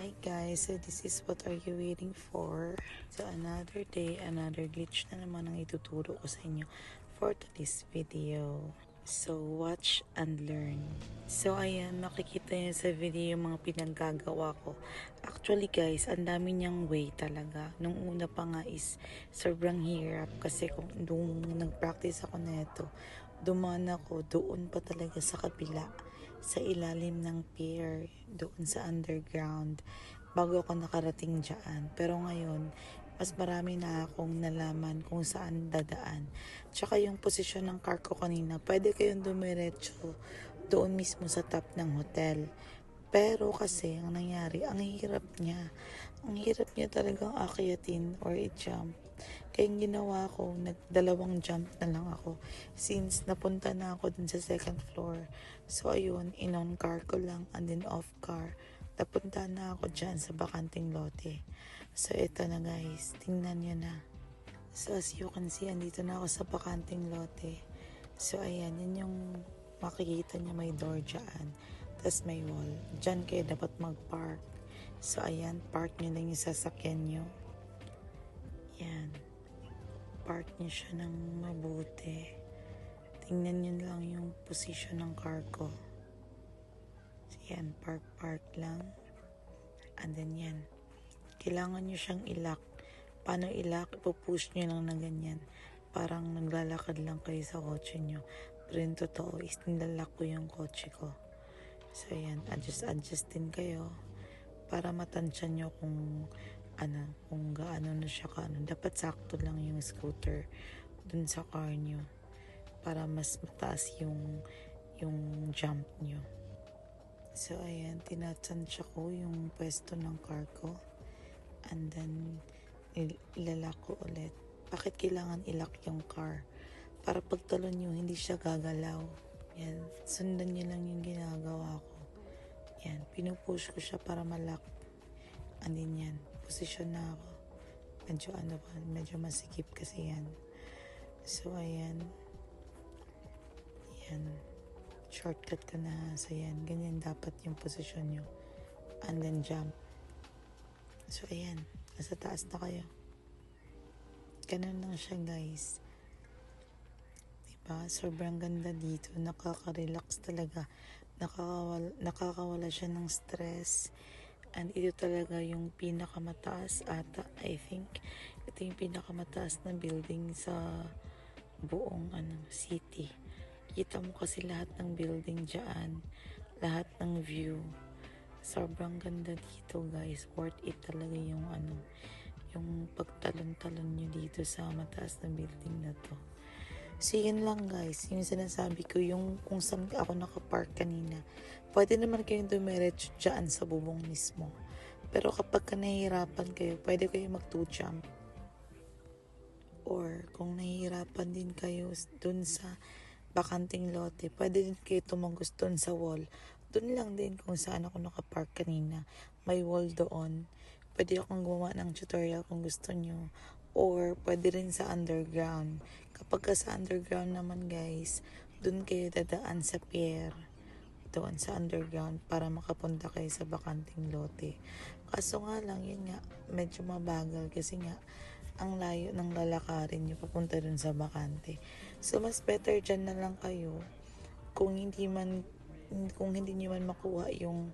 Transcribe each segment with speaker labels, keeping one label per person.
Speaker 1: Hi guys, so this is what are you waiting for? So another day, another glitch na naman ang ituturo ko sa inyo for today's video. So watch and learn. So ayan, makikita niyo sa video yung mga pinaggagawa ko. Actually guys, ang dami niyang way talaga. Nung una pa nga is sobrang hirap kasi kung nung nag-practice ako na ito, dumaan ako doon pa talaga sa kabila, sa ilalim ng pier, doon sa underground, bago ako nakarating dyan. Pero ngayon, mas marami na akong nalaman kung saan dadaan. Tsaka yung posisyon ng car ko kanina, pwede kayong dumiretso doon mismo sa top ng hotel. Pero kasi, ang nangyari, ang hirap niya. Ang hirap niya talagang akyatin or i-jump. Kaya yung ginawa ko, nagdalawang jump na lang ako. Since napunta na ako dun sa second floor. So ayun, in-on car ko lang and then off car. Napunta na ako dyan sa bakanting lote. So ito na guys, tingnan nyo na. So as you can see, andito na ako sa bakanting lote. So ayan, yun yung makikita niya, may door dyan. Tapos may wall. Dyan kayo dapat mag-park. So ayan, park nyo lang yung sasakyan nyo. Yan. Park nyo siya ng mabuti. Tingnan nyo lang yung position ng car ko. So yan, park lang. And then yan. Kailangan nyo siyang ilock. Paano ilock? Ipupush nyo lang na ganyan. Parang naglalakad lang kayo sa kotse nyo. Pero yung totoo is nilalak ko yung kotse ko. So yan, adjust din kayo. Para matansya nyo kung kung gaano na siya kaano. Dapat sakto lang yung scooter dun sa car nyo. Para mas mataas yung jump nyo. So ayan, tinatansya ko yung pwesto ng car ko. And then, ilalak ko ulit. Bakit kailangan ilak yung car? Para pagtalon nyo, hindi siya gagalaw. Yan, sundan nyo lang yung ginagawa ko. Yan, pinupush ko siya para malak. And then yan, posisyon na ako. Medyo masikip kasi yan. So ayan. Yan. Shortcut ko na. So yan, ganyan dapat yung posisyon nyo. And then jump. So ayan, nasa taas na kayo. Ganun lang siya guys. Diba? Sobrang ganda dito. Nakaka-relax talaga. Nakakawala siya ng stress. And ito talaga yung pinakamataas ata. I think ito yung pinakamataas na building sa buong city. Kita mo kasi lahat ng building dyan. Lahat ng view. Sobrang ganda dito guys. Worth it talaga yung yung pagtalon-talon nyo dito sa mataas na building na to. So yun lang guys, yung sinasabi ko, yung kung saan ako nakapark kanina, pwede naman kayong dumiretso dyan sa bubong mismo. Pero kapag nahihirapan kayo, pwede kayo mag-2 jump. Or kung nahihirapan din kayo dun sa bakanting lote, pwede din kayo tumagos dun sa wall. Dun lang din kung saan ako nakapark kanina. May wall doon. Pwede akong gumawa ng tutorial kung gusto nyo. Or pwede rin sa underground. Kapag sa underground naman guys, dun kayo dadaan sa pier. Doon sa underground para makapunta kayo sa bakanting lote. Kaso nga lang, yun nga, medyo mabagal kasi nga, ang layo ng lalakarin nyo papunta dun sa bakante. So, mas better dyan na lang kayo kung hindi nyo man makuha yung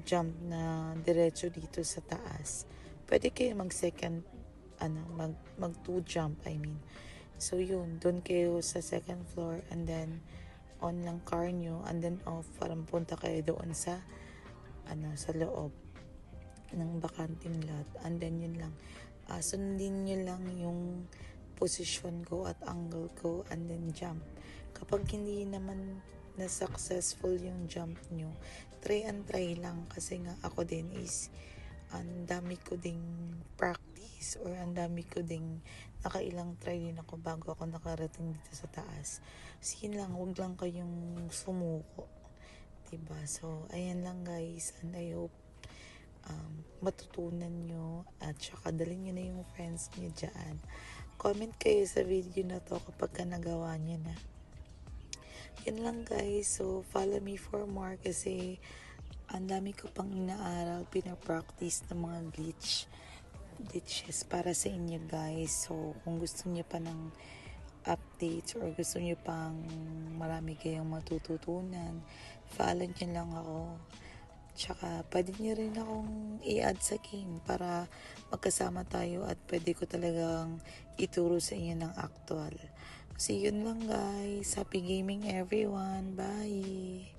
Speaker 1: jump na diretso dito sa taas. Pwede kayo mag 2 jump, I mean. So, yun, doon kayo sa second floor and then on lang car nyo and then off para mapunta kayo doon sa sa loob ng bakanting lot. And then yun lang, sundin nyo lang yung position ko at angle ko and then jump. Kapag hindi naman na successful yung jump nyo, try and try lang kasi nga ako din is ang dami ko ding practice or ang dami ko ding nakailang try din ako bago ako nakarating dito sa taas. So yun lang, huwag lang kayong sumuko, diba? So ayan lang guys, and I hope matutunan nyo at saka dalhin nyo na yung friends nyo dyan. Comment kayo sa video na to kapag nagawa nyo na. Yan lang guys, so follow me for more kasi Ang dami ko pang inaaral, pinapractice ng mga glitches para sa inyo guys. So, kung gusto niyo pa ng updates or gusto niyo pang marami kayong matututunan, follow niyo lang ako. Tsaka, pwede niyo rin akong i-add sa game para magkasama tayo at pwede ko talagang ituro sa inyo ng actual. See yun lang guys. Happy gaming everyone. Bye!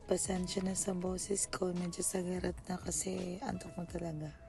Speaker 1: Pasensya na sa boses ko. Medyo sagarat na kasi antok mo talaga.